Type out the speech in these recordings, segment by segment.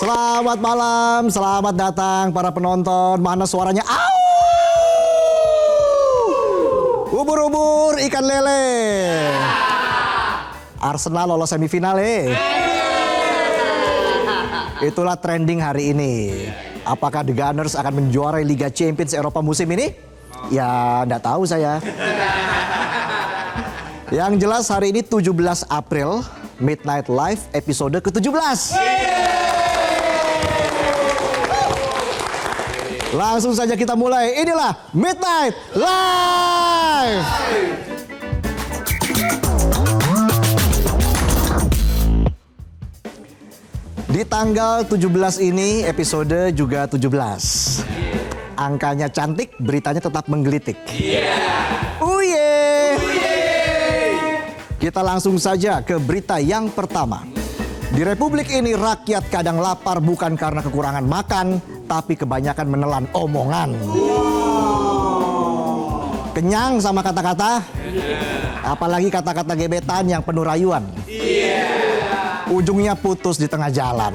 Selamat malam, selamat datang para penonton. Mana suaranya? Au! Ubur-ubur ikan lele. Arsenal lolos semifinal Itulah trending hari ini. Apakah The Gunners akan menjuarai Liga Champions Eropa musim ini? Ya, nggak tahu saya. Yang jelas hari ini 17 April, Midnight Live episode ke-17. Langsung saja kita mulai. Inilah Midnight Live. Di tanggal 17 ini episode juga 17. Angkanya cantik, beritanya tetap menggelitik. Uye. Kita langsung saja ke berita yang pertama. Di Republik ini rakyat kadang lapar bukan karena kekurangan makan, tapi kebanyakan menelan omongan. Kenyang sama kata-kata, apalagi kata-kata gebetan yang penuh rayuan. Ujungnya putus di tengah jalan.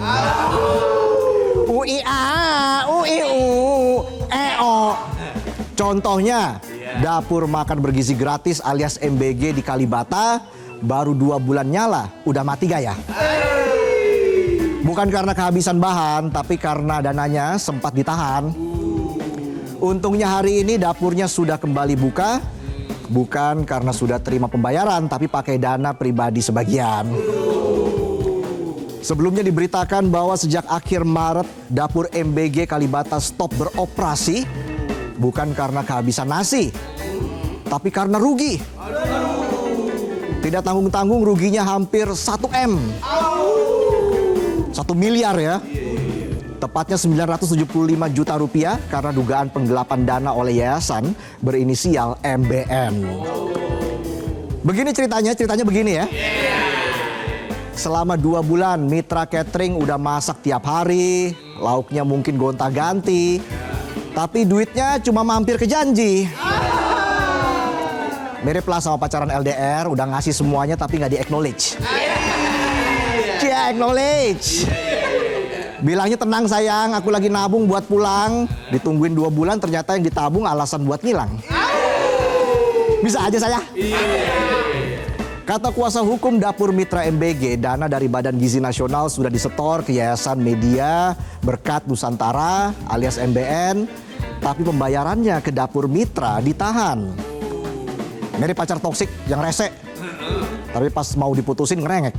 Contohnya, dapur makan bergizi gratis alias MBG di Kalibata baru 2 bulan nyala, udah mati gak ya? Bukan karena kehabisan bahan, tapi karena dananya sempat ditahan. Untungnya hari ini dapurnya sudah kembali buka, bukan karena sudah terima pembayaran, tapi pakai dana pribadi sebagian. Sebelumnya diberitakan bahwa sejak akhir Maret, dapur MBG Kalibata stop beroperasi, bukan karena kehabisan nasi, tapi karena rugi. Tidak tanggung-tanggung ruginya hampir 1 M. 1 miliar ya. Tepatnya 975 juta rupiah karena dugaan penggelapan dana oleh yayasan berinisial MBN. Begini ceritanya begini ya. Selama 2 bulan Mitra Catering udah masak tiap hari, lauknya mungkin gonta-ganti, tapi duitnya cuma mampir ke janji. Mirip lah sama pacaran LDR, udah ngasih semuanya tapi nggak di-acknowledge. Acknowledge. Bilangnya tenang sayang, aku lagi nabung buat pulang. Ditungguin 2 bulan ternyata yang ditabung alasan buat ngilang. Bisa aja saya. Kata kuasa hukum dapur Mitra MBG, dana dari Badan Gizi Nasional sudah disetor ke Yayasan Media Berkat Nusantara alias MBN, tapi pembayarannya ke dapur Mitra ditahan. Mirip pacar toksik yang rese, tapi pas mau diputusin ngerengek.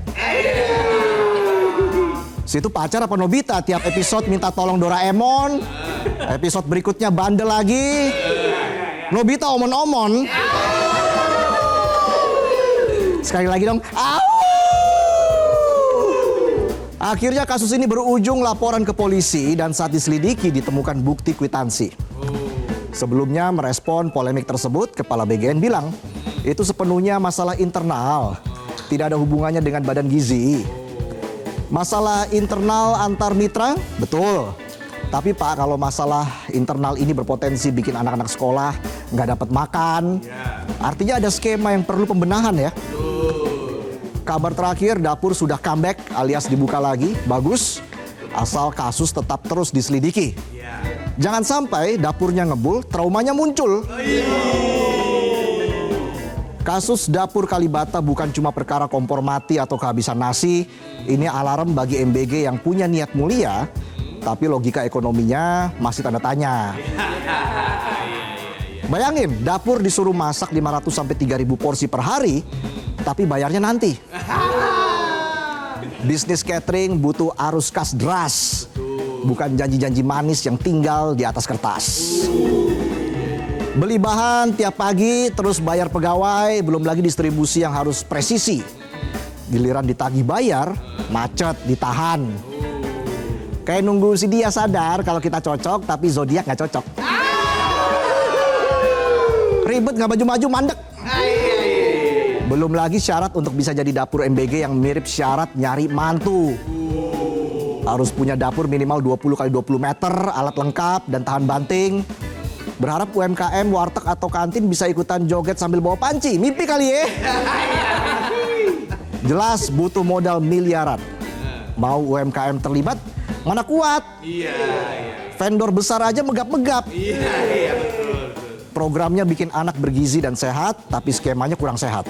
Situ pacar apa Nobita, tiap episode minta tolong Doraemon, episode berikutnya bandel lagi, Nobita omon-omon. Sekali lagi dong. Akhirnya kasus ini berujung laporan ke polisi dan saat diselidiki ditemukan bukti kwitansi. Sebelumnya merespon polemik tersebut, Kepala BGN bilang, itu sepenuhnya masalah internal, tidak ada hubungannya dengan Badan Gizi. Masalah internal antar mitra, betul. Tapi Pak, kalau masalah internal ini berpotensi bikin anak-anak sekolah nggak dapat makan, artinya ada skema yang perlu pembenahan ya. Kabar terakhir, dapur sudah comeback alias dibuka lagi, bagus. Asal kasus tetap terus diselidiki. Jangan sampai dapurnya ngebul, traumanya muncul. Kasus dapur Kalibata bukan cuma perkara kompor mati atau kehabisan nasi. Ini alarm bagi MBG yang punya niat mulia, tapi logika ekonominya masih tanda tanya. Bayangin, dapur disuruh masak 500-3.000 porsi per hari, tapi bayarnya nanti. Bisnis catering butuh arus kas deras, bukan janji-janji manis yang tinggal di atas kertas. Beli bahan tiap pagi, terus bayar pegawai, belum lagi distribusi yang harus presisi. Giliran ditagih bayar, macet, ditahan. Kayak nunggu si dia sadar kalau kita cocok, tapi zodiak nggak cocok. Ribet, nggak maju-maju, mandek. Belum lagi syarat untuk bisa jadi dapur MBG yang mirip syarat nyari mantu. Harus punya dapur minimal 20 x 20 meter, alat lengkap, dan tahan banting. Berharap UMKM, warteg atau kantin bisa ikutan joget sambil bawa panci. Mimpi kali ya. Jelas butuh modal miliaran. Mau UMKM terlibat, Mana kuat. Vendor besar aja megap-megap. Betul. Programnya bikin anak bergizi dan sehat, tapi skemanya kurang sehat.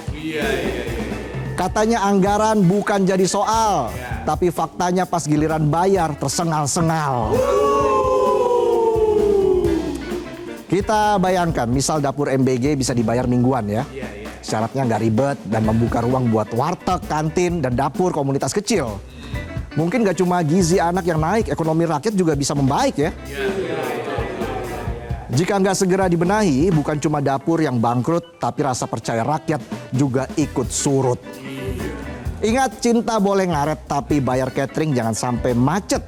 Katanya anggaran bukan jadi soal, tapi faktanya pas giliran bayar tersengal-sengal. Kita bayangkan, misal dapur MBG bisa dibayar mingguan ya. Syaratnya nggak ribet dan membuka ruang buat warteg, kantin, dan dapur komunitas kecil. Mungkin nggak cuma gizi anak yang naik, ekonomi rakyat juga bisa membaik ya. Jika nggak segera dibenahi, bukan cuma dapur yang bangkrut, tapi rasa percaya rakyat juga ikut surut. Ingat, cinta boleh ngaret, tapi bayar catering jangan sampai macet.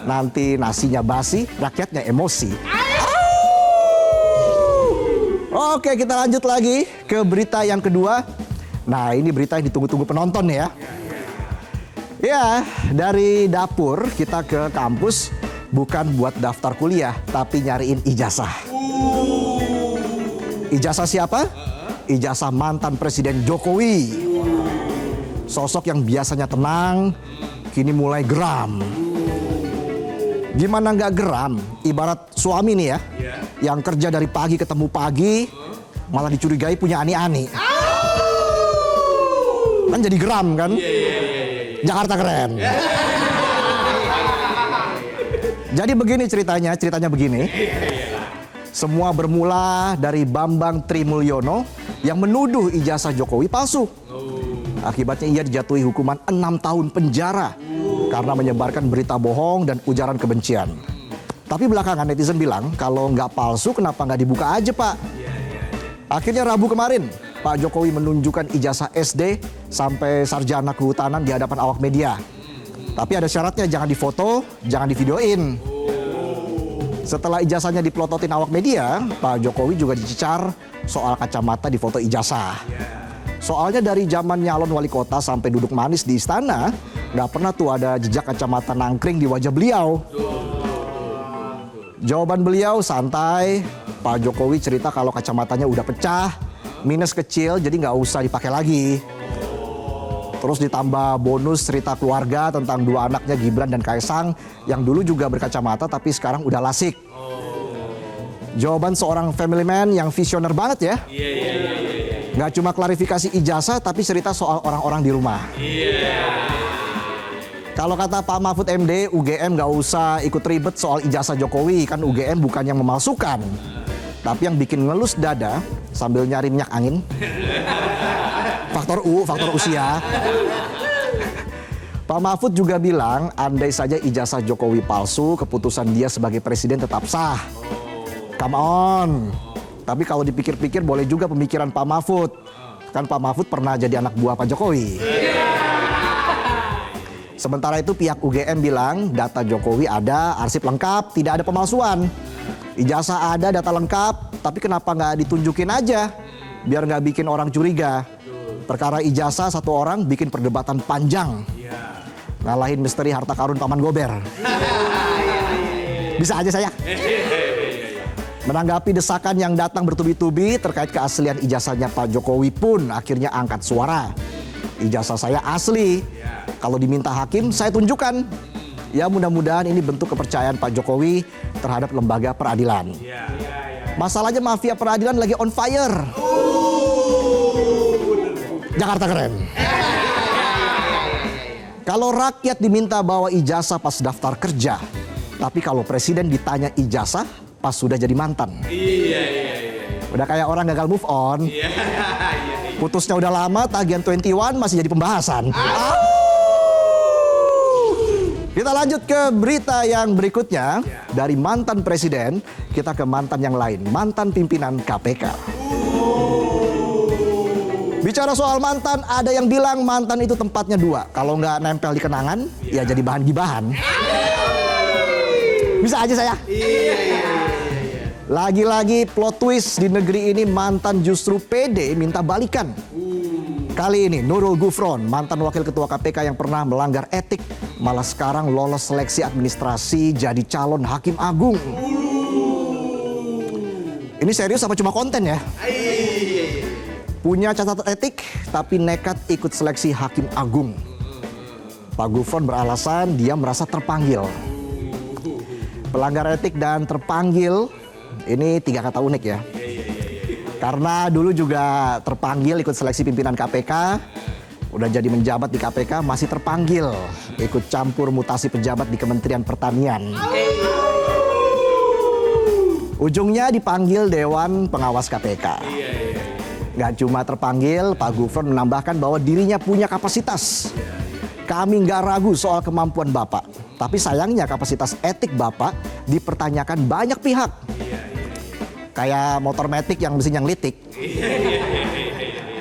Nanti nasinya basi, rakyatnya emosi. Oke, kita lanjut lagi ke berita yang kedua. Nah, ini berita yang ditunggu-tunggu penonton ya. Ya, dari dapur kita ke kampus bukan buat daftar kuliah, tapi nyariin ijazah. Ijazah siapa? Ijazah mantan Presiden Jokowi. Sosok yang biasanya tenang, kini mulai geram. Gimana nggak geram? Ibarat suami nih ya, yang kerja dari pagi ketemu pagi, malah dicurigai punya ani-ani. Kan jadi geram kan? Jakarta keren. Jadi begini ceritanya begini. Semua bermula dari Bambang Trimulyono yang menuduh ijazah Jokowi palsu. Akibatnya ia dijatuhi hukuman 6 tahun penjara karena menyebarkan berita bohong dan ujaran kebencian. Tapi belakangan netizen bilang kalau nggak palsu kenapa nggak dibuka aja Pak. Akhirnya Rabu kemarin Pak Jokowi menunjukkan ijazah SD sampai sarjana kehutanan di hadapan awak media. Tapi ada syaratnya, jangan difoto, jangan divideoin. Setelah ijazahnya dipelototin awak media, Pak Jokowi juga dicecar soal kacamata di foto ijazah. Soalnya dari zaman nyalon wali kota sampai duduk manis di istana, nggak pernah tuh ada jejak kacamata nangkring di wajah beliau. Jawaban beliau santai, Pak Jokowi cerita kalau kacamatanya udah pecah, minus kecil jadi nggak usah dipakai lagi. Terus ditambah bonus cerita keluarga tentang dua anaknya Gibran dan Kaisang yang dulu juga berkacamata tapi sekarang udah lasik. Jawaban seorang family man yang visioner banget ya. Nggak cuma klarifikasi ijazah tapi cerita soal orang-orang di rumah. Kalau kata Pak Mahfud MD, UGM nggak usah ikut ribet soal ijazah Jokowi, kan UGM bukan yang memalsukan. Tapi yang bikin ngelus dada sambil nyari minyak angin. Faktor usia. Pak Mahfud juga bilang, andai saja ijazah Jokowi palsu, keputusan dia sebagai presiden tetap sah. Come on. Tapi kalau dipikir-pikir boleh juga pemikiran Pak Mahfud. Kan Pak Mahfud pernah jadi anak buah Pak Jokowi. Sementara itu pihak UGM bilang data Jokowi ada, arsip lengkap, tidak ada pemalsuan. Ijazah ada, data lengkap, tapi kenapa nggak ditunjukin aja? Biar nggak bikin orang curiga. Perkara ijazah satu orang bikin perdebatan panjang. Ngalahin misteri harta karun Paman Gober. Bisa aja saya. Menanggapi desakan yang datang bertubi-tubi terkait keaslian ijazahnya Pak Jokowi pun akhirnya angkat suara. Ijazah saya asli. Kalau diminta hakim, saya tunjukkan. Ya mudah-mudahan ini bentuk kepercayaan Pak Jokowi terhadap lembaga peradilan. Masalahnya mafia peradilan lagi on fire. Jakarta keren. Kalau rakyat diminta bawa ijazah pas daftar kerja, tapi kalau presiden ditanya ijazah pas sudah jadi mantan. Udah kayak orang gagal move on. Putusnya udah lama, tagihan 21 masih jadi pembahasan. Kita lanjut ke berita yang berikutnya. Dari mantan presiden, kita ke mantan yang lain. Mantan pimpinan KPK. Bicara soal mantan, ada yang bilang mantan itu tempatnya dua. Kalau nggak nempel di kenangan, ya jadi bahan gibahan. Bisa aja saya. Lagi-lagi plot twist di negeri ini, mantan justru pede minta balikan. Kali ini Nurul Gufron, mantan wakil ketua KPK yang pernah melanggar etik, malah sekarang lolos seleksi administrasi jadi calon hakim agung. Ini serius apa cuma konten ya? Punya catatan etik, tapi nekat ikut seleksi hakim agung. Pak Gufron beralasan dia merasa terpanggil. Pelanggar etik dan terpanggil, ini 3 kata unik ya. Karena dulu juga terpanggil ikut seleksi pimpinan KPK, udah jadi menjabat di KPK, masih terpanggil ikut campur mutasi pejabat di Kementerian Pertanian. Ujungnya dipanggil Dewan Pengawas KPK. Gak cuma terpanggil, Pak Gufron menambahkan bahwa dirinya punya kapasitas. Kami nggak ragu soal kemampuan Bapak. Tapi sayangnya kapasitas etik Bapak dipertanyakan banyak pihak. Kayak motor metik yang mesinnya ngelitik.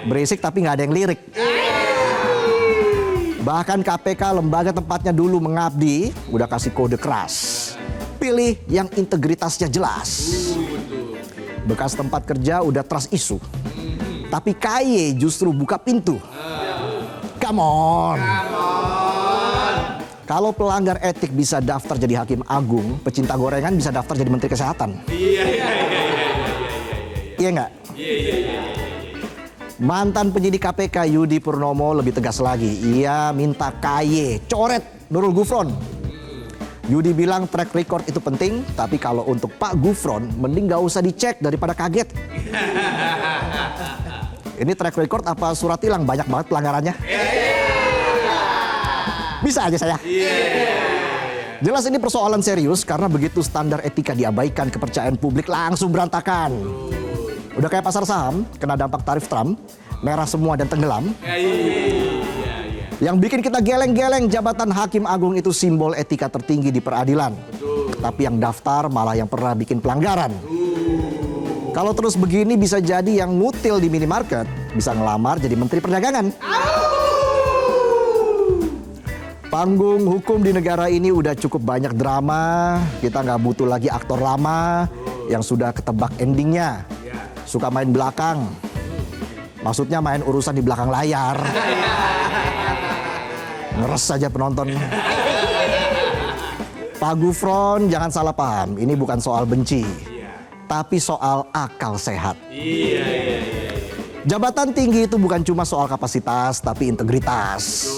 Berisik tapi nggak ada yang lirik. Bahkan KPK lembaga tempatnya dulu mengabdi udah kasih kode keras. Pilih yang integritasnya jelas. Bekas tempat kerja udah trust isu. Tapi KY justru buka pintu. Come on. Kalau pelanggar etik bisa daftar jadi hakim agung, pecinta gorengan bisa daftar jadi menteri kesehatan. Iya nggak? Mantan penyidik KPK Yudi Purnomo lebih tegas lagi. Ia minta KY coret Nurul Gufron. Yudi bilang track record itu penting, tapi kalau untuk Pak Gufron mending gak usah dicek daripada kaget. Ini track record apa surat tilang? Banyak banget pelanggarannya. Bisa aja saya. Jelas ini persoalan serius karena begitu standar etika diabaikan, kepercayaan publik langsung berantakan. Udah kayak pasar saham, kena dampak tarif Trump, merah semua dan tenggelam. Yang bikin kita geleng-geleng, jabatan hakim agung itu simbol etika tertinggi di peradilan. Tapi yang daftar malah yang pernah bikin pelanggaran. Kalau terus begini bisa jadi yang ngutil di minimarket bisa ngelamar jadi menteri perdagangan. Panggung hukum di negara ini udah cukup banyak drama. Kita nggak butuh lagi aktor lama yang sudah ketebak endingnya. Suka main belakang. Maksudnya main urusan di belakang layar. Ngeres aja penonton. Pak Gufron jangan salah paham. Ini bukan soal benci. Tapi soal akal sehat. Jabatan tinggi itu bukan cuma soal kapasitas, tapi integritas.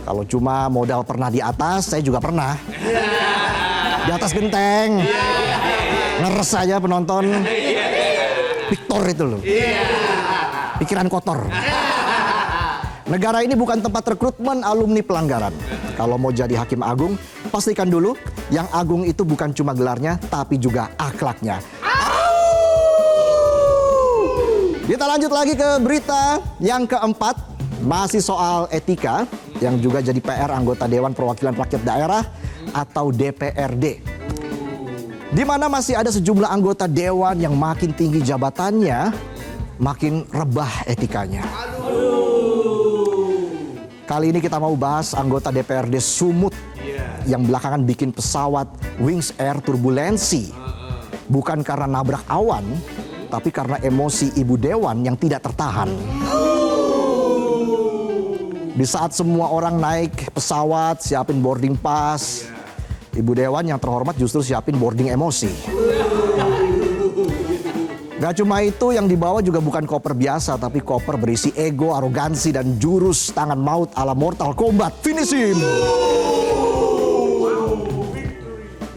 Kalau cuma modal pernah di atas, saya juga pernah. Di atas genteng. Ngeres aja penonton. Victor itu loh. Pikiran kotor. Negara ini bukan tempat rekrutmen alumni pelanggaran. Kalau mau jadi hakim agung, pastikan dulu yang agung itu bukan cuma gelarnya, tapi juga akhlaknya. Kita lanjut lagi ke berita yang keempat. Masih soal etika yang juga jadi PR anggota Dewan Perwakilan Rakyat Daerah atau DPRD. Di mana masih ada sejumlah anggota dewan yang makin tinggi jabatannya, makin rebah etikanya. Kali ini kita mau bahas anggota DPRD Sumut yang belakangan bikin pesawat Wings Air turbulensi. Bukan karena nabrak awan, tapi karena emosi ibu dewan yang tidak tertahan. Di saat semua orang naik pesawat, siapin boarding pass, ibu dewan yang terhormat justru siapin boarding emosi. Gak cuma itu, yang dibawa juga bukan koper biasa, tapi koper berisi ego, arogansi, dan jurus tangan maut ala Mortal Kombat. Finish him!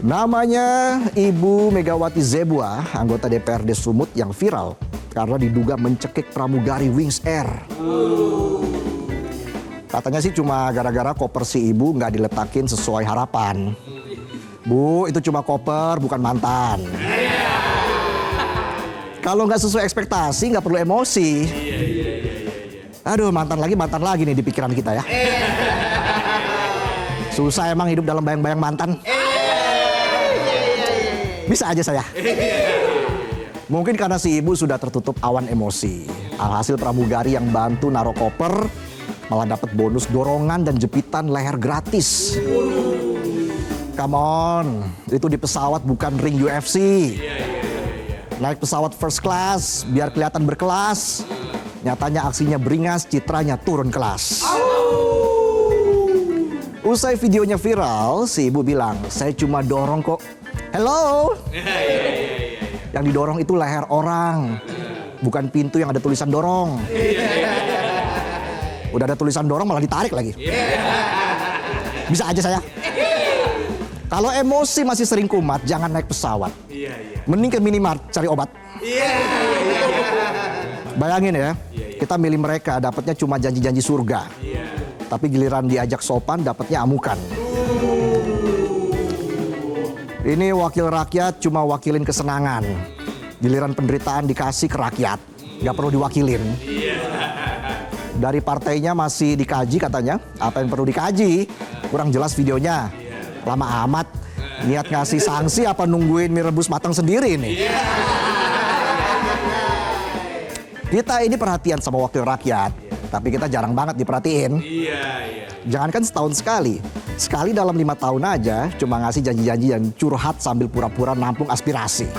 Namanya Ibu Megawati Zebua, anggota DPRD Sumut yang viral karena diduga mencekik pramugari Wings Air. Katanya sih cuma gara-gara koper si ibu nggak diletakin sesuai harapan. Bu, itu cuma koper, bukan mantan. Kalau nggak sesuai ekspektasi, nggak perlu emosi. Aduh, mantan lagi nih di pikiran kita ya. Susah emang hidup dalam bayang-bayang mantan. Bisa aja saya. Mungkin karena si ibu sudah tertutup awan emosi. Alhasil pramugari yang bantu naruh koper malah dapat bonus dorongan dan jepitan leher gratis. Come on, itu di pesawat bukan ring UFC. Naik pesawat first class biar kelihatan berkelas. Nyatanya aksinya beringas, citranya turun kelas. Usai videonya viral, si ibu bilang, "Saya cuma dorong kok." Hello? Yang didorong itu leher orang, bukan pintu yang ada tulisan dorong. Udah ada tulisan dorong malah ditarik lagi. Bisa aja saya. Kalau emosi masih sering kumat, jangan naik pesawat. Mending ke minimart cari obat. Bayangin ya, kita milih mereka dapatnya cuma janji-janji surga. Tapi giliran diajak sopan dapatnya amukan. Ini wakil rakyat cuma wakilin kesenangan. Giliran penderitaan dikasih ke rakyat, nggak perlu diwakilin. Dari partainya masih dikaji katanya, apa yang perlu dikaji? Kurang jelas videonya. Lama amat, niat ngasih sanksi apa nungguin mie rebus matang sendiri nih? Kita ini perhatian sama wakil rakyat, tapi kita jarang banget diperhatiin. Jangankan setahun sekali, sekali dalam 5 tahun aja cuma ngasih janji-janji yang curhat sambil pura-pura nampung aspirasi.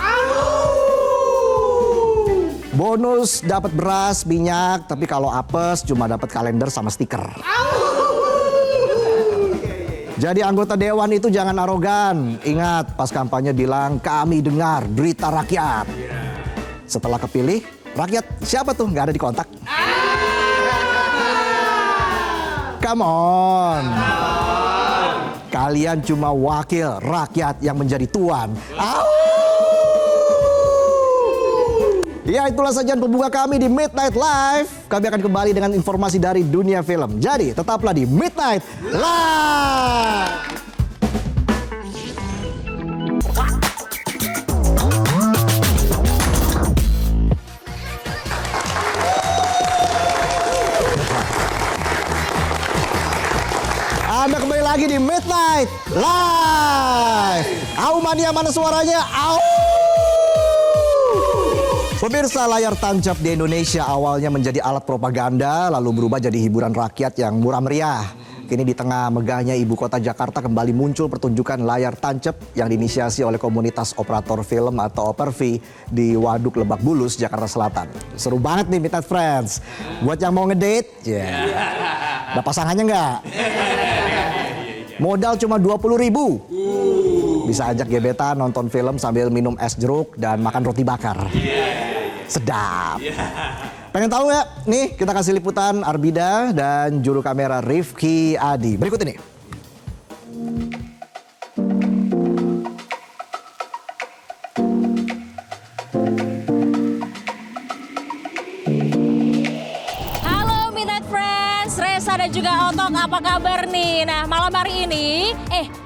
Bonus dapat beras, minyak, tapi kalau apes cuma dapat kalender sama stiker. Jadi anggota dewan itu jangan arogan. Ingat, pas kampanye bilang kami dengar derita rakyat. Setelah kepilih, rakyat siapa tuh nggak ada di kontak? Come on. Kalian cuma wakil rakyat yang menjadi tuan. Ya, itulah sajian pembuka kami di Midnight Live. Kami akan kembali dengan informasi dari dunia film. Jadi tetaplah di Midnight Live. Anda kembali lagi di Midnight Live. Au mania, mana suaranya? Au! Pemirsa, layar tancap di Indonesia awalnya menjadi alat propaganda, lalu berubah jadi hiburan rakyat yang murah meriah. Kini di tengah megahnya ibu kota Jakarta kembali muncul pertunjukan layar tancap yang diinisiasi oleh komunitas operator film atau Opervi di Waduk Lebak Bulus, Jakarta Selatan. Seru banget nih Midnight Friends. Buat yang mau ngedate, ada pasangannya nggak? Modal cuma 20.000. Bisa ajak gebetan nonton film sambil minum es jeruk dan makan roti bakar. Sedap. Pengen tahu ya? Nih kita kasih liputan Arbida dan juru kamera Rifki Adi. Berikut ini. Halo Midnight Friends, Resa dan juga Otok, apa kabar nih? Nah, malam hari ini,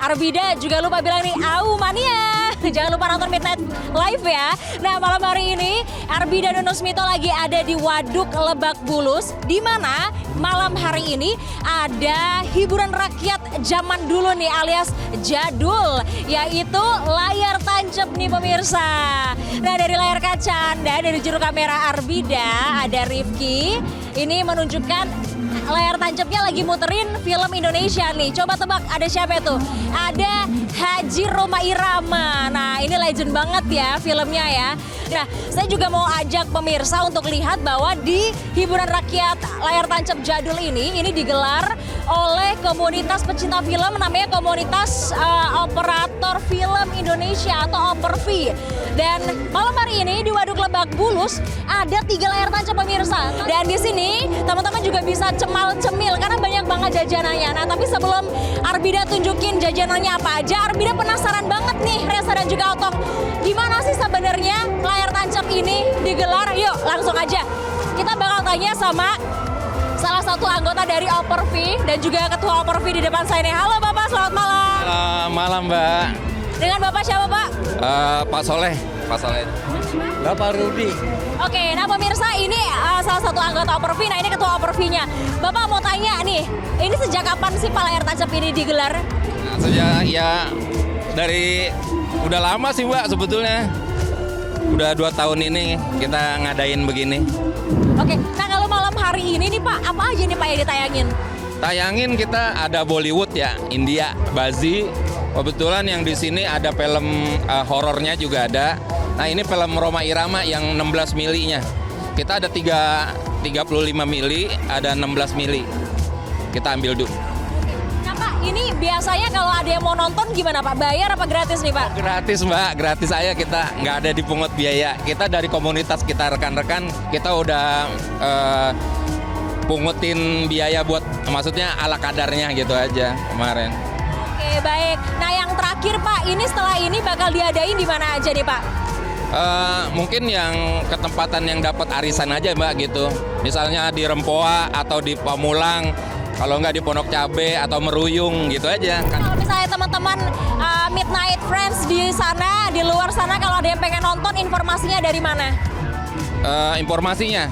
Arbida juga lupa bilang nih, au mania. Jangan lupa nonton Midnight Live ya. Nah, malam hari ini Arbida dan Nusmito lagi ada di Waduk Lebak Bulus, di mana malam hari ini ada hiburan rakyat zaman dulu nih alias jadul, yaitu layar tancap nih pemirsa. Nah, dari layar kaca Anda, dari juru kamera Arbida, ada Rifki. Ini menunjukkan layar tancapnya lagi muterin film Indonesia nih. Coba tebak ada siapa itu? Ada Haji Rhoma Irama. Nah, ini legend banget ya filmnya ya. Nah, saya juga mau ajak pemirsa untuk lihat bahwa di hiburan rakyat layar tancap jadul ini digelar oleh komunitas pecinta film, namanya komunitas operator film Indonesia atau Opervi. Dan malam hari ini di Waduk Lebak Bulus ada 3 layar tancap pemirsa. Dan di sini teman-teman juga bisa cemal-cemil karena banyak banget jajanannya. Nah, tapi sebelum Arbida tunjukin jajanannya apa aja, Arbida penasaran banget nih, Resa dan juga Otok. Gimana sih sebenarnya layar tancap ini digelar? Yuk, langsung aja. Kita bakal tanya sama salah satu anggota dari Opervi dan juga ketua Opervi di depan saya nih. Halo Bapak, selamat malam. Selamat malam, Mbak. Dengan Bapak siapa, Pak? Pak Soleh. Bapak Rudi. Oke, nah pemirsa ini salah satu anggota Opervi, nah ini ketua Opervinya. Bapak mau tanya nih, ini sejak kapan sih Pak layar tancap ini digelar? Nah, sejak dari udah lama sih Mbak sebetulnya. Udah 2 tahun ini kita ngadain begini. Oke, nah kalau malam hari ini nih Pak, apa aja nih Pak yang ditayangin? Tayangin kita ada Bollywood ya, India, Bazi. Kebetulan yang di sini ada film horornya juga ada. Nah, ini film Rhoma Irama yang 16 milinya. Kita ada 35 mili, ada 16 mili. Kita ambil dulu. Nah Pak, ini biasanya kalau ada yang mau nonton gimana Pak? Bayar apa gratis nih Pak? Gratis Mbak, gratis aja kita. Nggak ada dipungut biaya. Kita dari komunitas kita rekan-rekan, kita udah pungutin biaya buat, maksudnya ala kadarnya gitu aja kemarin. Oke, baik. Nah yang terakhir Pak, ini setelah ini bakal diadain di mana aja nih Pak? Mungkin yang ketempatan yang dapat arisan aja Mbak gitu. Misalnya di Rempoa atau di Pamulang, kalau nggak di Pondok Cabe atau Meruyung gitu aja. Kalau misalnya teman-teman Midnight Friends di sana, di luar sana, kalau ada yang pengen nonton, informasinya dari mana? Informasinya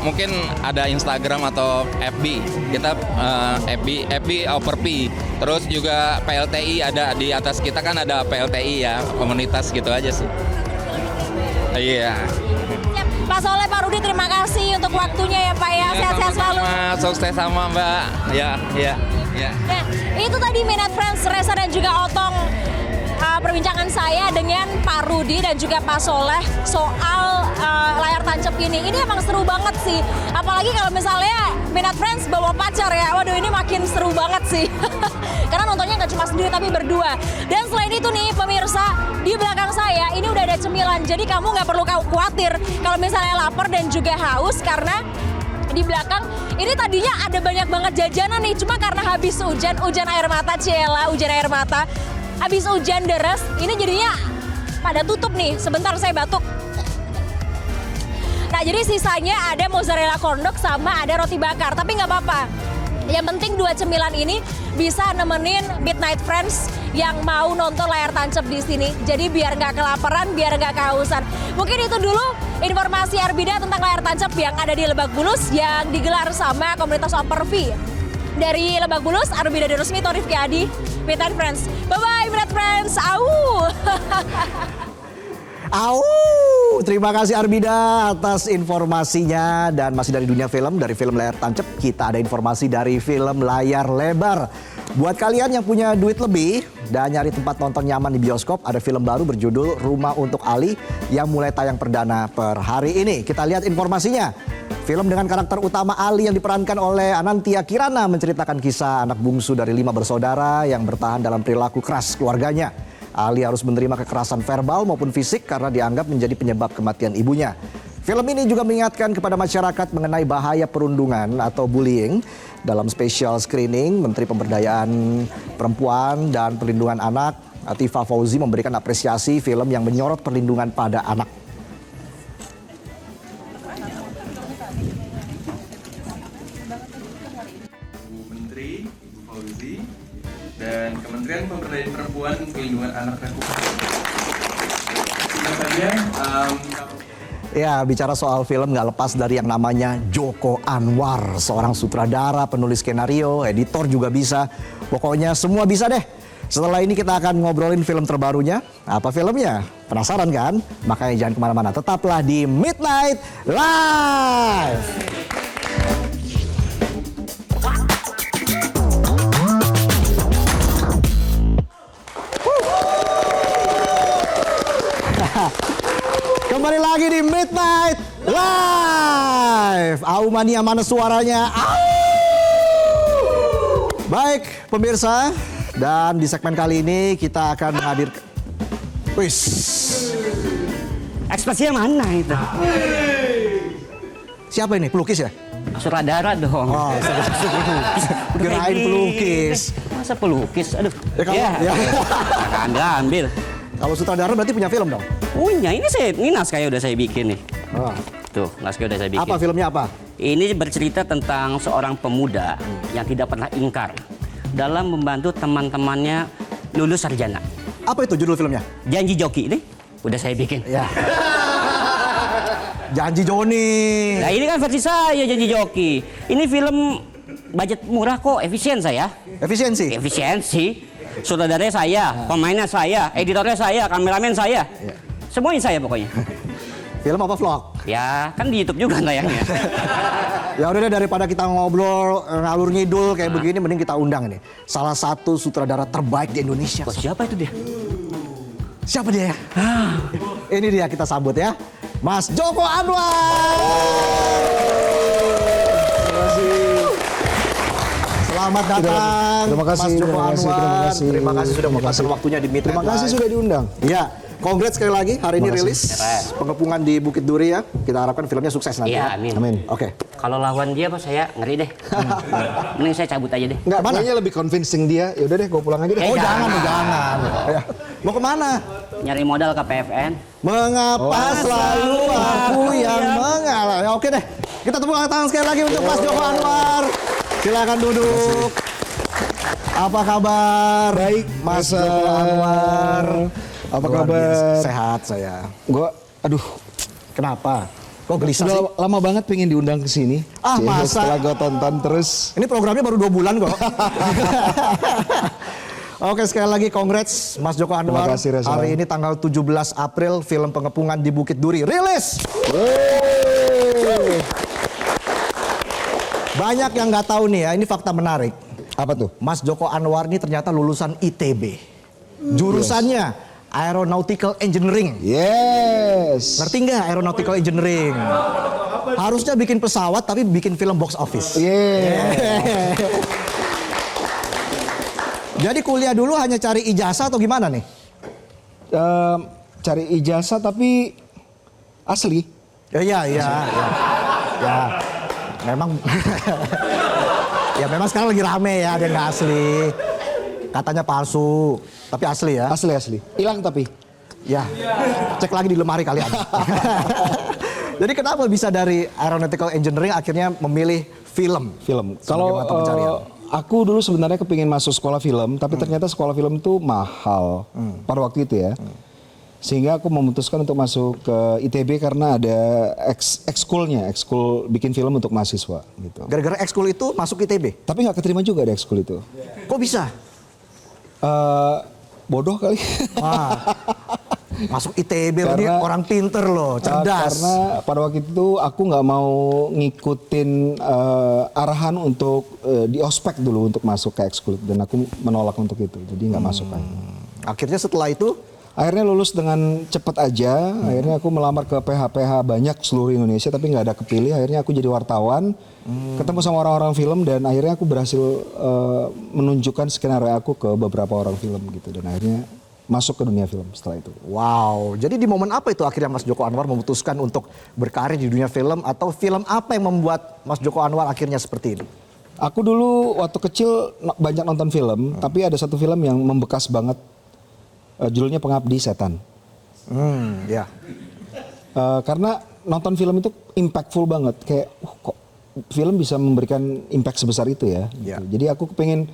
mungkin ada Instagram atau FB. Kita FB Overpi. Terus juga PLTI ada di atas kita kan ada PLTI ya, komunitas gitu aja sih. Iya. Siap. Pak Soleh, Pak Rudi, terima kasih untuk waktunya ya Pak ya. Sehat-sehat selalu. Sukses sama Mbak. Ya. Nah, itu tadi Midnight Friends, Reza dan juga Otong. Perbincangan saya dengan Pak Rudi dan juga Pak Soleh soal layar tancap ini. Ini emang seru banget sih. Apalagi kalau misalnya Midnight Friends bawa pacar ya. Waduh, ini makin seru banget sih. Karena nontonnya nggak cuma sendiri tapi berdua. Dan selain itu nih pemirsa, di belakang saya ini udah ada cemilan. Jadi kamu nggak perlu khawatir kalau misalnya lapar dan juga haus, karena di belakang ini tadinya ada banyak banget jajanan nih. Cuma karena habis hujan air mata, Ciela, hujan air mata. Habis hujan deras, ini jadinya pada tutup nih. Sebentar saya batuk. Nah, jadi sisanya ada mozzarella corn dog sama ada roti bakar. Tapi nggak apa-apa. Yang penting dua cemilan ini bisa nemenin Midnight Friends yang mau nonton layar tancap di sini. Jadi biar nggak kelaparan, biar nggak kehausan. Mungkin itu dulu informasi Arbida tentang layar tancap yang ada di Lebak Bulus yang digelar sama komunitas Overpi. Dari Lebak Bulus, Arbida Rusmi, Rifki Adi, Midnight Friends. Bye-bye Midnight Friends, au! Au! Terima kasih Arbida atas informasinya. Dan masih dari dunia film, dari film layar tancap, kita ada informasi dari film layar lebar. Buat kalian yang punya duit lebih dan nyari tempat nonton nyaman di bioskop, ada film baru berjudul Rumah Untuk Ali yang mulai tayang perdana per hari ini. Kita lihat informasinya. Film dengan karakter utama Ali yang diperankan oleh Anantia Kirana menceritakan kisah anak bungsu dari 5 bersaudara yang bertahan dalam perilaku keras keluarganya. Ali harus menerima kekerasan verbal maupun fisik karena dianggap menjadi penyebab kematian ibunya. Film ini juga mengingatkan kepada masyarakat mengenai bahaya perundungan atau bullying. Dalam special screening, Menteri Pemberdayaan Perempuan dan Perlindungan Anak, Atifah Fauzi, memberikan apresiasi film yang menyorot perlindungan pada anak. Menteri, Ibu Fauzi, dan Kementerian Pemberdayaan Perempuan dan Perlindungan Anak Republik. Ya, bicara soal film nggak lepas dari yang namanya Joko Anwar. Seorang sutradara, penulis skenario, editor juga bisa. Pokoknya semua bisa deh. Setelah ini kita akan ngobrolin film terbarunya. Apa filmnya? Penasaran kan? Makanya jangan kemana-mana. Tetaplah di Midnight Live. Kembali lagi di Midnight Live. Au mania, mana suaranya? Au! Baik pemirsa, dan di segmen kali ini kita akan menghadirkan. Wis. Ekspresinya mana itu? Siapa ini? Pelukis ya? Sutradara dong. Oh, kirain pelukis. Masa pelukis? Aduh. Ya, kalau- ya. Ambil. Kalau sutradara berarti punya film dong? Punya, ini naskahnya udah saya bikin nih. Oh. Tuh, naskahnya udah saya bikin. Apa filmnya apa? Ini bercerita tentang seorang pemuda yang tidak pernah ingkar dalam membantu teman-temannya lulus sarjana. Apa itu judul filmnya? Janji Joki ini udah saya bikin. Ya. Janji Joni. Nah, ini kan versi saya Janji Joki. Ini film budget murah kok, efisien saya. Efisiensi. Efisiensi. Sutradaranya saya, pemainnya saya, editornya saya, kameramen saya. Semuanya saya pokoknya. Film apa vlog? Ya, kan di YouTube juga tayangnya. Ya udah deh, daripada kita ngobrol ngalur ngidul kayak begini, mending kita undang nih salah satu sutradara terbaik di Indonesia. Wah, siapa itu dia? Siapa dia ya? Ini dia, kita sambut ya, Mas Joko Anwar. Terima kasih. Selamat datang, Terima kasih, Mas Joko terima kasih, Anwar. terima kasih. Terima kasih sudah Terima meluangkan kasih. waktunya di Midnight Terima kasih Live. sudah diundang. Ya, Congrats sekali lagi, hari ini Makasih. rilis Pengepungan di Bukit Duri ya. Kita harapkan filmnya sukses nanti. Iya, amin. Amin. Oke. Kalau lawan dia, Bos, saya ngeri deh. Mending saya cabut aja deh. Enggak, kayaknya lebih convincing dia. Ya udah deh, gue pulang aja deh. Oh jangan, jangan. jangan. Ya. Mau kemana? Nyari modal ke PFN. Mengapa selalu aku yang mengalah? Ya, oke deh. Kita tepuk tangan sekali lagi untuk Mas Joko Anwar. Silakan duduk. Apa kabar? Baik, Mas Reza. Joko Anwar. Apa Luar kabar? biasa. Sehat saya. Aduh, Kenapa? Kok gelisah sih? udah lama banget pengen diundang ke sini. Ah, masa? Setelah gue tonton terus. Ini programnya baru 2 bulan kok. Oke, sekali lagi congrats Mas Joko Anwar. Terima kasih, Reza. Hari ini tanggal 17 April film Pengepungan di Bukit Duri rilis. Banyak yang nggak tahu nih ya, ini fakta menarik. Apa tuh? Mas Joko Anwar ini ternyata lulusan ITB. Jurusannya Aeronautical Engineering. Yes. Ngerti nggak Aeronautical Engineering? Harusnya bikin pesawat tapi bikin film box office. Yeah. Jadi kuliah dulu hanya cari ijazah atau gimana nih? Cari ijazah tapi asli. Ya. Memang ya memang sekarang lagi rame ya, dia nggak asli. Katanya palsu, tapi asli ya. Asli. Hilang tapi. Ya, cek lagi di lemari kalian. Jadi kenapa bisa dari Aeronautical Engineering akhirnya memilih film? Kalau sebagai mata pencarian? aku dulu sebenarnya kepingin masuk sekolah film, tapi ternyata sekolah film itu mahal pada waktu itu ya. Sehingga aku memutuskan untuk masuk ke ITB karena ada ekskul bikin film untuk mahasiswa gitu. Gara-gara ekskul itu masuk ITB? Tapi nggak keterima juga di ekskul itu. Kok bisa? Bodoh kali. Wah, masuk ITB ini Karena- orang pinter loh, cerdas. Karena pada waktu itu aku nggak mau ngikutin arahan untuk di ospek dulu untuk masuk ke ekskul dan aku menolak untuk itu, jadi nggak masuk akhirnya. Akhirnya setelah itu, Akhirnya lulus dengan cepat aja. Akhirnya aku melamar ke PH-PH banyak seluruh Indonesia tapi nggak ada kepilih. Akhirnya aku jadi wartawan, ketemu sama orang-orang film dan akhirnya aku berhasil menunjukkan skenario aku ke beberapa orang film gitu dan akhirnya masuk ke dunia film setelah itu. wow. Jadi di momen apa itu akhirnya Mas Joko Anwar memutuskan untuk berkarir di dunia film atau film apa yang membuat Mas Joko Anwar akhirnya seperti ini? Aku dulu waktu kecil banyak nonton film, tapi ada satu film yang membekas banget. Judulnya Pengabdi Setan. Ya. Karena nonton film itu impactful banget. Kayak kok film bisa memberikan impact sebesar itu ya. Ya. Gitu. Jadi aku kepengen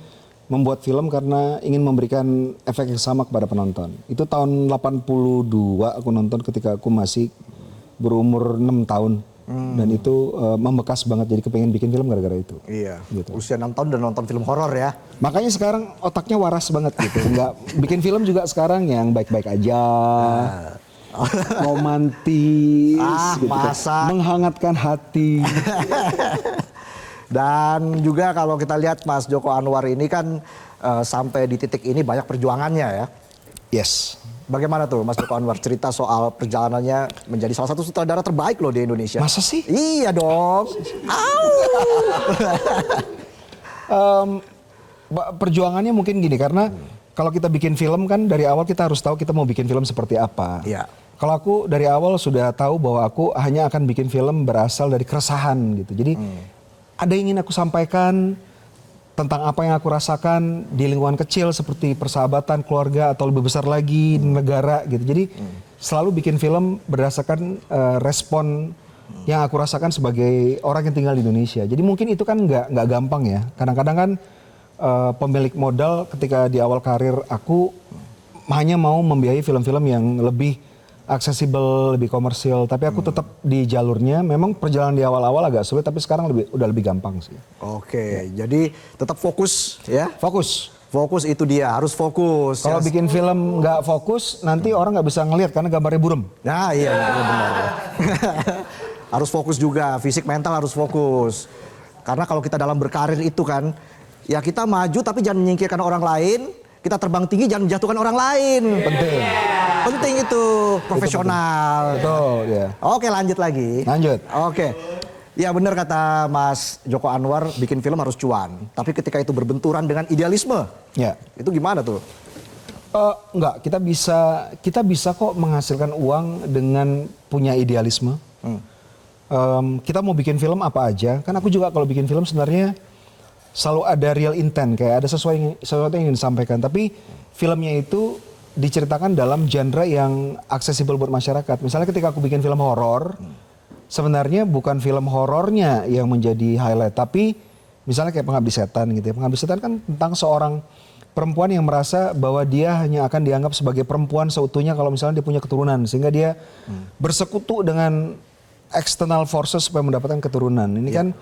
membuat film karena ingin memberikan efek yang sama kepada penonton. Itu tahun 82 aku nonton ketika aku masih berumur 6 tahun. Dan itu membekas banget, jadi kepengen bikin film gara-gara itu. Iya. Gitu. Usia 6 tahun dan nonton film horor ya. Makanya sekarang otaknya waras banget gitu. Nggak bikin film juga sekarang yang baik-baik aja. Romantis gitu kan. masak. Menghangatkan hati. Dan juga kalau kita lihat Mas Joko Anwar ini kan sampai di titik ini banyak perjuangannya ya. Yes. Bagaimana tuh Mas Joko Anwar cerita soal perjalanannya menjadi salah satu sutradara terbaik loh di Indonesia? Masa sih? Iya dong. Perjuangannya mungkin gini karena kalau kita bikin film kan dari awal kita harus tahu kita mau bikin film seperti apa. Iya. Kalau aku dari awal sudah tahu bahwa aku hanya akan bikin film berasal dari keresahan gitu. Jadi ada yang ingin aku sampaikan tentang apa yang aku rasakan di lingkungan kecil seperti persahabatan, keluarga atau lebih besar lagi di negara gitu. Jadi selalu bikin film berdasarkan respon yang aku rasakan sebagai orang yang tinggal di Indonesia. Jadi mungkin itu kan nggak gampang ya. Kadang-kadang kan pemilik modal ketika di awal karir aku hanya mau membiayai film-film yang lebih aksesibel, lebih komersil. Tapi aku tetap di jalurnya. Memang perjalanan di awal-awal agak sulit, tapi sekarang udah lebih gampang sih. Oke, jadi tetap fokus ya. Fokus. Fokus itu dia, harus fokus. Kalau ya. bikin film nggak fokus, nanti orang nggak bisa ngelihat karena gambarnya buram. Nah iya benar. Harus fokus juga, fisik mental harus fokus. Karena kalau kita dalam berkarir itu kan, ya kita maju tapi jangan menyingkirkan orang lain. Kita terbang tinggi jangan menjatuhkan orang lain. Penting. Penting itu, profesional. Betul, ya. Oke lanjut lagi. Lanjut. Oke. Ya benar kata Mas Joko Anwar, bikin film harus cuan. Tapi ketika itu berbenturan dengan idealisme, Ya. itu gimana tuh? Enggak, kita bisa kok menghasilkan uang dengan punya idealisme. Kita mau bikin film apa aja, kan aku juga kalau bikin film sebenarnya selalu ada real intent, kayak ada sesuatu yang ingin disampaikan. Tapi filmnya itu diceritakan dalam genre yang aksesibel buat masyarakat. Misalnya ketika aku bikin film horor, sebenarnya bukan film horornya yang menjadi highlight, tapi misalnya kayak Pengabdi Setan gitu ya. Pengabdi Setan kan tentang seorang perempuan yang merasa bahwa dia hanya akan dianggap sebagai perempuan seutuhnya kalau misalnya dia punya keturunan. Sehingga dia bersekutu dengan external forces supaya mendapatkan keturunan. Ini kan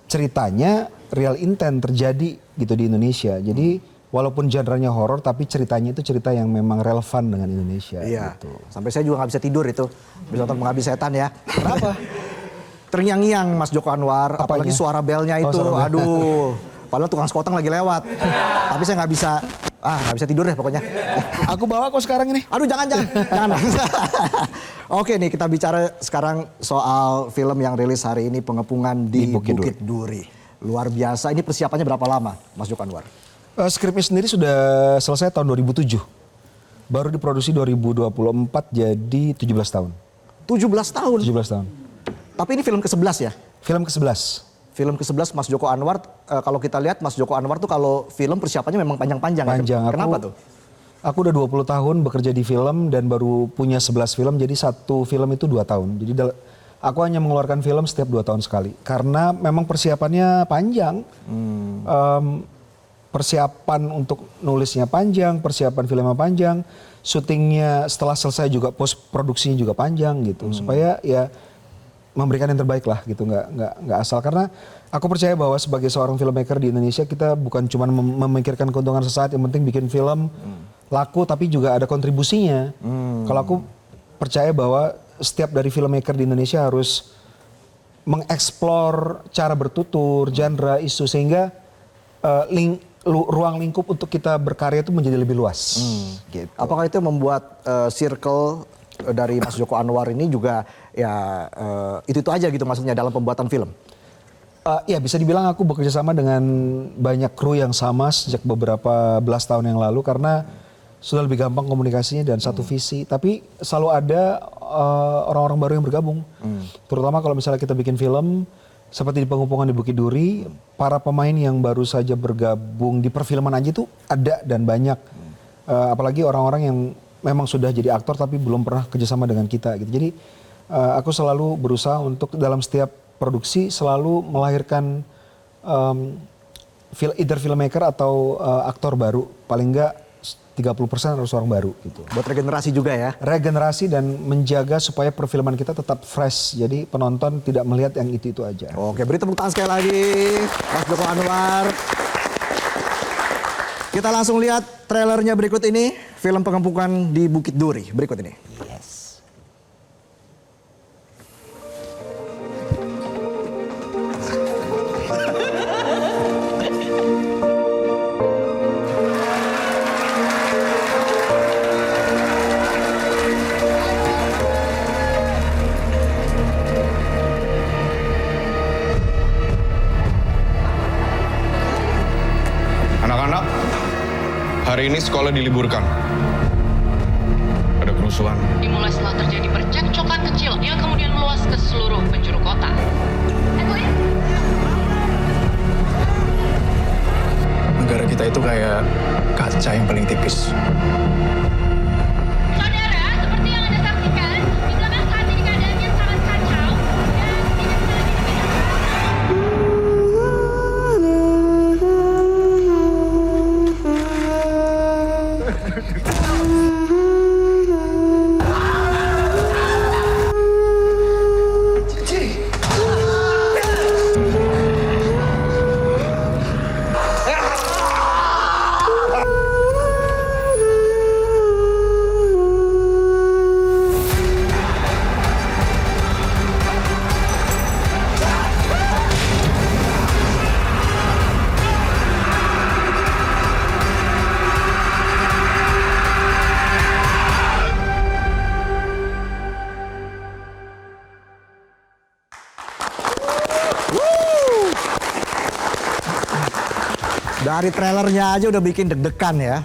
ceritanya real intent terjadi gitu di Indonesia. Jadi walaupun genre-nya horor tapi ceritanya itu cerita yang memang relevan dengan Indonesia. Iya. Gitu. Sampai saya juga nggak bisa tidur itu. Bisa nonton Pengabdi Setan ya. Kenapa? Terngiang-ngiang Mas Joko Anwar. Apalagi suara belnya itu. suara bel. Aduh. Padahal tukang sekoteng lagi lewat. Tapi saya nggak bisa. Nggak bisa tidur deh pokoknya. Aku bawa kok sekarang ini. Aduh jangan. Oke nih kita bicara sekarang soal film yang rilis hari ini, Pengepungan di Bukit Duri. Luar biasa. Ini persiapannya berapa lama Mas Joko Anwar? Skripnya sendiri sudah selesai tahun 2007. Baru diproduksi 2024 jadi 17 tahun. 17 tahun? 17 tahun. Tapi ini film ke-11 ya? Film ke-11. Film ke-11 Mas Joko Anwar, kalau kita lihat Mas Joko Anwar tuh kalau film persiapannya memang panjang-panjang. Panjang. Ya? Kenapa tuh? Aku udah 20 tahun bekerja di film dan baru punya 11 film, jadi satu film itu 2 tahun. Jadi aku hanya mengeluarkan film setiap 2 tahun sekali. Karena memang persiapannya panjang. Persiapan untuk nulisnya panjang, persiapan filmnya panjang, syutingnya setelah selesai juga post produksinya juga panjang gitu. Supaya ya memberikan yang terbaik lah gitu, nggak asal. Karena aku percaya bahwa sebagai seorang filmmaker di Indonesia kita bukan cuma memikirkan keuntungan sesaat, yang penting bikin film laku tapi juga ada kontribusinya. Kalau aku percaya bahwa setiap dari filmmaker di Indonesia harus mengeksplor cara bertutur, genre, isu sehingga ruang lingkup untuk kita berkarya itu menjadi lebih luas. Gitu. Apakah itu membuat circle dari Mas Joko Anwar ini juga ya itu aja gitu maksudnya dalam pembuatan film? Ya bisa dibilang aku bekerja sama dengan banyak kru yang sama sejak beberapa belas tahun yang lalu karena sudah lebih gampang komunikasinya dan satu visi. Tapi selalu ada orang-orang baru yang bergabung. Terutama kalau misalnya kita bikin film seperti di Pengepungan di Bukit Duri, para pemain yang baru saja bergabung di perfilman aja itu ada dan banyak. Apalagi orang-orang yang memang sudah jadi aktor tapi belum pernah kerjasama dengan kita gitu. Jadi aku selalu berusaha untuk dalam setiap produksi selalu melahirkan either filmmaker atau aktor baru. Paling enggak 30% harus orang baru gitu. Buat regenerasi juga ya? Regenerasi dan menjaga supaya perfilman kita tetap fresh. Jadi penonton tidak melihat yang itu aja. Oke, beri tepuk tangan sekali lagi Mas Joko Anwar. Kita langsung lihat trailernya berikut ini. Film Pengepungan di Bukit Duri berikut ini. Yes. Anak-anak, hari ini sekolah diliburkan. Ada kerusuhan. Dimulai setelah terjadi percekcokan kecil yang kemudian meluas ke seluruh penjuru kota. Negara kita itu kayak kaca yang paling tipis. Saudara, seperti yang Anda saksikan, di belakang saat ini keadaannya sangat kacau dan tidak bisa lagi dibicarakan. Dari trailernya aja udah bikin deg-degan ya.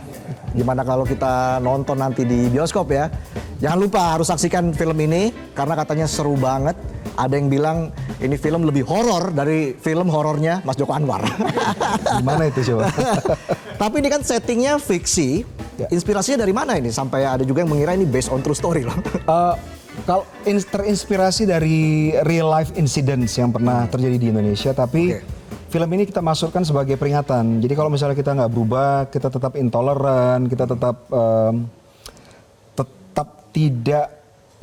gimana kalau kita nonton nanti di bioskop ya. Jangan lupa harus saksikan film ini karena katanya seru banget. Ada yang bilang ini film lebih horor dari film horornya Mas Joko Anwar. Gimana itu coba? Tapi ini kan settingnya fiksi. Ya. Inspirasinya dari mana ini? Sampai ada juga yang mengira ini based on true story loh. Kalau terinspirasi dari real life incidents yang pernah terjadi di Indonesia, tapi film ini kita masukkan sebagai peringatan. Jadi kalau misalnya kita nggak berubah, kita tetap intoleran, kita tetap tidak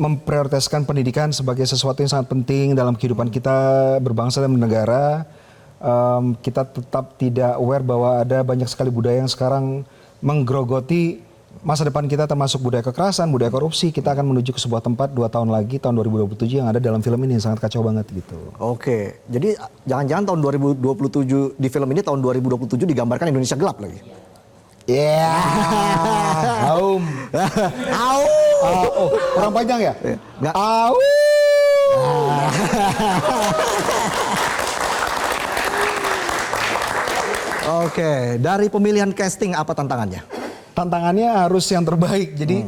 memprioritaskan pendidikan sebagai sesuatu yang sangat penting dalam kehidupan kita berbangsa dan bernegara. Kita tetap tidak aware bahwa ada banyak sekali budaya yang sekarang menggerogoti masa depan kita, termasuk budaya kekerasan, budaya korupsi. Kita akan menuju ke sebuah tempat 2 tahun lagi, tahun 2027 yang ada dalam film ini yang sangat kacau banget gitu. Oke, jadi jangan-jangan tahun 2027 di film ini tahun 2027 digambarkan Indonesia gelap lagi. Ya, Aum. Kurang panjang ya? Nggak. Oke, dari pemilihan casting apa tantangannya? Tantangannya harus yang terbaik. Jadi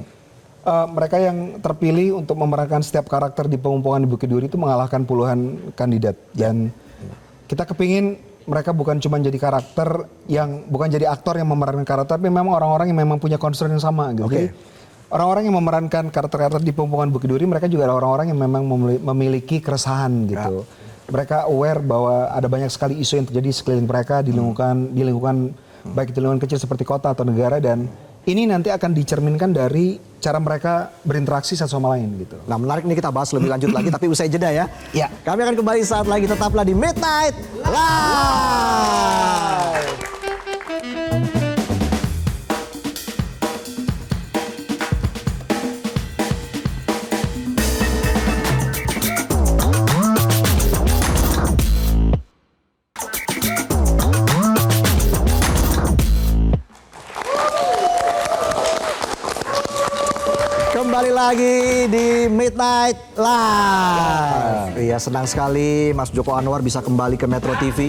mereka yang terpilih untuk memerankan setiap karakter di Pemumpungan di Bukit Duri itu mengalahkan puluhan kandidat. Dan kita kepingin mereka bukan cuma jadi karakter yang, bukan jadi aktor yang memerankan karakter, tapi memang orang-orang yang memang punya concern yang sama gitu. Jadi orang-orang yang memerankan karakter-karakter di Pemumpungan Bukit Duri, mereka juga adalah orang-orang yang memang memiliki keresahan gitu. Mereka aware bahwa ada banyak sekali isu yang terjadi sekeliling mereka di lingkungan baik itu lingkungan kecil seperti kota atau negara, dan ini nanti akan dicerminkan dari cara mereka berinteraksi satu sama lain gitu. Nah, menarik nih, kita bahas lebih lanjut lagi tapi usai jeda ya. Ya. Kami akan kembali saat lagi, tetaplah di Midnight Live. Kembali lagi di Midnight Live. Iya, senang sekali Mas Joko Anwar bisa kembali ke Metro TV.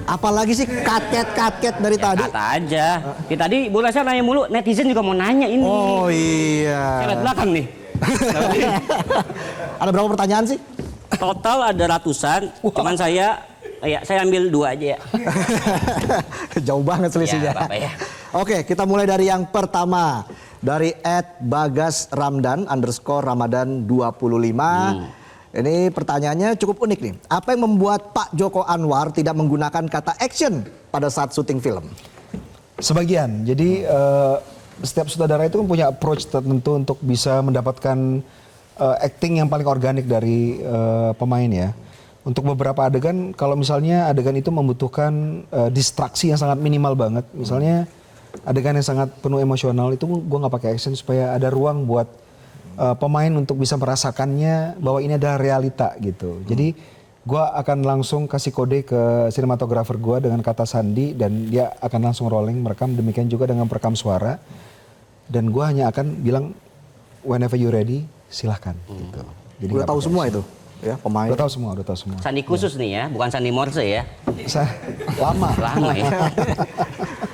Apalagi sih kaget-kaget dari tadi. Kata aja. Ya, tadi Bu Rasa nanya mulu, netizen juga mau nanya ini. Oh iya. Saya lihat belakang nih. Ada berapa pertanyaan sih? Total ada ratusan, cuman saya ambil 2 aja ya. Jauh banget selisihnya. Ya, Bapak ya. Oke, kita mulai dari yang pertama. Dari @bagasramdan_ramadan25. Ini pertanyaannya cukup unik nih. Apa yang membuat Pak Joko Anwar tidak menggunakan kata action pada saat syuting film? Sebagian. Jadi setiap sutradara itu kan punya approach tertentu untuk bisa mendapatkan acting yang paling organik dari pemain ya. Untuk beberapa adegan, kalau misalnya adegan itu membutuhkan distraksi yang sangat minimal banget, misalnya adegan yang sangat penuh emosional, itu gue nggak pakai action supaya ada ruang buat pemain untuk bisa merasakannya bahwa ini adalah realita gitu. Jadi gue akan langsung kasih kode ke sinematografer gue dengan kata sandi, dan dia akan langsung rolling merekam. Demikian juga dengan perekam suara, dan gue hanya akan bilang whenever you ready silahkan. Gitu. Jadi Udah tahu semua itu ya pemain. Udah tahu semua. Sandi khusus nih ya, bukan Sandi Morse ya. Lama ya.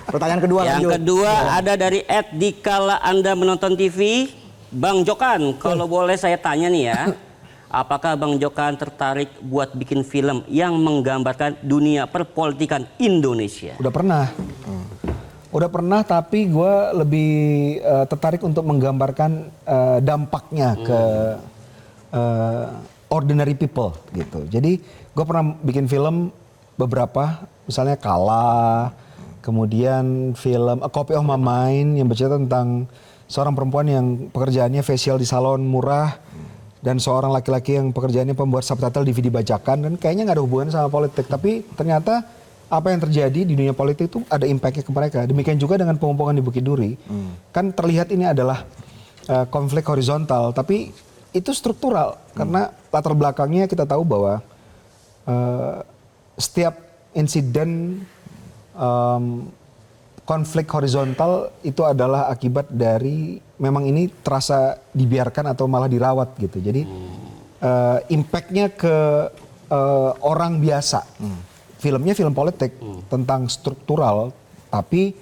Pertanyaan kedua. Yang kedua ada dari @dikala Anda menonton TV, Bang Jokan. Kalau boleh saya tanya nih ya, apakah Bang Jokan tertarik buat bikin film yang menggambarkan dunia perpolitikan Indonesia? Udah pernah, tapi gue lebih tertarik untuk menggambarkan dampaknya ke ordinary people gitu. Jadi gue pernah bikin film beberapa, misalnya Kala, kemudian film A Copy of My Mind yang bercerita tentang seorang perempuan yang pekerjaannya facial di salon murah, dan seorang laki-laki yang pekerjaannya pembuat subtitle DVD bajakan, dan kayaknya nggak ada hubungan sama politik, tapi ternyata apa yang terjadi di dunia politik itu ada impactnya ke mereka. Demikian juga dengan Pemumpungan di Bukit Duri. Kan terlihat ini adalah konflik horizontal, tapi itu struktural karena latar belakangnya kita tahu bahwa setiap insiden konflik horizontal itu adalah akibat dari memang ini terasa dibiarkan atau malah dirawat gitu. Jadi impactnya ke orang biasa. Filmnya film politik tentang struktural, tapi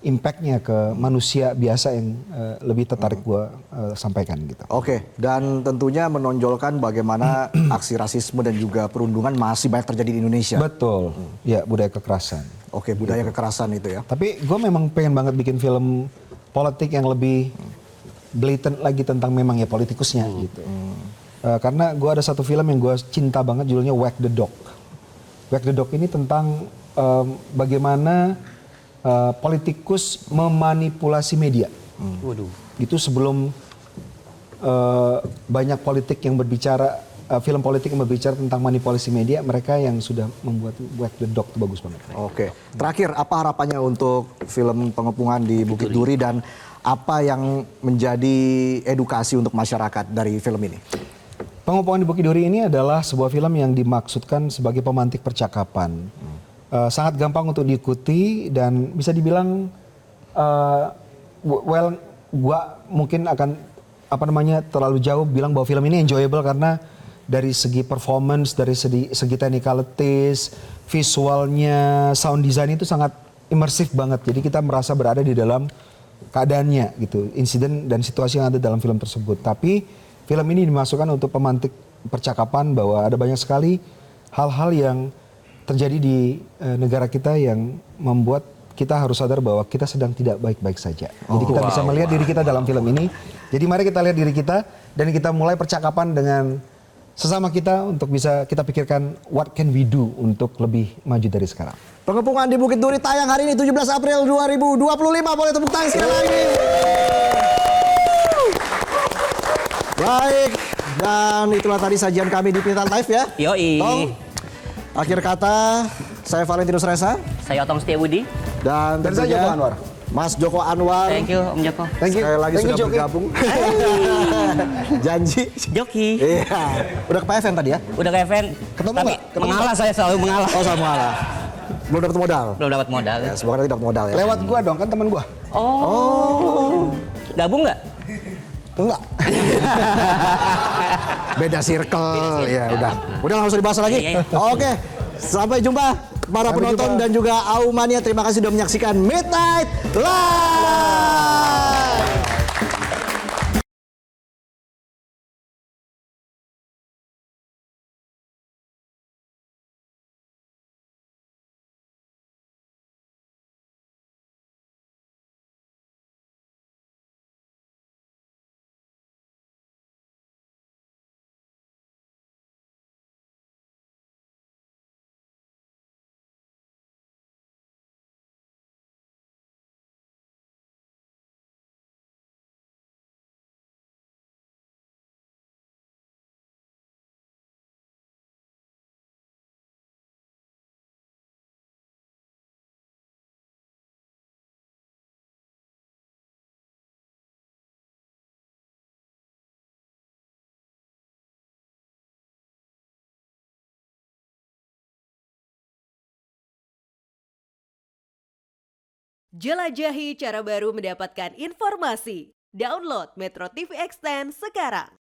impactnya ke manusia biasa yang lebih tertarik gue sampaikan gitu. Oke, dan tentunya menonjolkan bagaimana aksi rasisme dan juga perundungan masih banyak terjadi di Indonesia. Betul, ya budaya kekerasan. Oke, budaya kekerasan itu ya. Tapi gue memang pengen banget bikin film politik yang lebih blatant lagi tentang memang ya politikusnya gitu. Karena gue ada satu film yang gue cinta banget judulnya Wag the Dog. Wag the Dog ini tentang bagaimana politikus memanipulasi media. Waduh. Itu sebelum banyak politik yang berbicara, film politik yang berbicara tentang manipulasi media, mereka yang sudah membuat Wag the Dog itu bagus banget. Oke, terakhir apa harapannya untuk film Pengepungan di Bukit Duri dan apa yang menjadi edukasi untuk masyarakat dari film ini? Pengepungan di Bukit Duri ini adalah sebuah film yang dimaksudkan sebagai pemantik percakapan. Sangat gampang untuk diikuti dan bisa dibilang, gua mungkin akan terlalu jauh bilang bahwa film ini enjoyable karena dari segi performance, dari segi technicalities, visualnya, sound design itu sangat imersif banget. Jadi kita merasa berada di dalam keadaannya gitu, insiden dan situasi yang ada dalam film tersebut. Tapi film ini dimasukkan untuk pemantik percakapan bahwa ada banyak sekali hal-hal yang terjadi di negara kita yang membuat kita harus sadar bahwa kita sedang tidak baik-baik saja. Jadi kita bisa melihat diri kita dalam film ini. Jadi mari kita lihat diri kita dan kita mulai percakapan dengan sesama kita untuk bisa kita pikirkan what can we do untuk lebih maju dari sekarang. Pengepungan di Bukit Duri tayang hari ini 17 April 2025. Boleh tepuk tangan sekali lagi. Baik, dan itulah tadi sajian kami di Pintar Live ya. Yoi. Tong, akhir kata, saya Valentinus Reza. Saya Otong Setiabudi. Dan saya tentunya Joko Anwar. Mas Joko Anwar. Thank you Om Joko. Thank you. Sekali lagi Thank you, sudah Joki. bergabung. Janji. Joki. Iya. Udah ke PFN tadi ya? Udah ke event. Ketemu Tapi nggak? Ketemu mengalah, saya selalu mengalah. Oh sama lah. Belum dapat modal. Belum dapat modal. Ya, semoga nanti dapat modal ya. Lewat gua dong, kan teman gua. Oh. Gabung nggak? Enggak. Beda circle. Ya udah. Udah nggak usah dibahas lagi. Iya, iya. Oke. Sampai jumpa para Sampai penonton jumpa. dan juga Aumania. Terima kasih sudah menyaksikan Midnight Live. Jelajahi cara baru mendapatkan informasi. Download Metro TV Extend sekarang.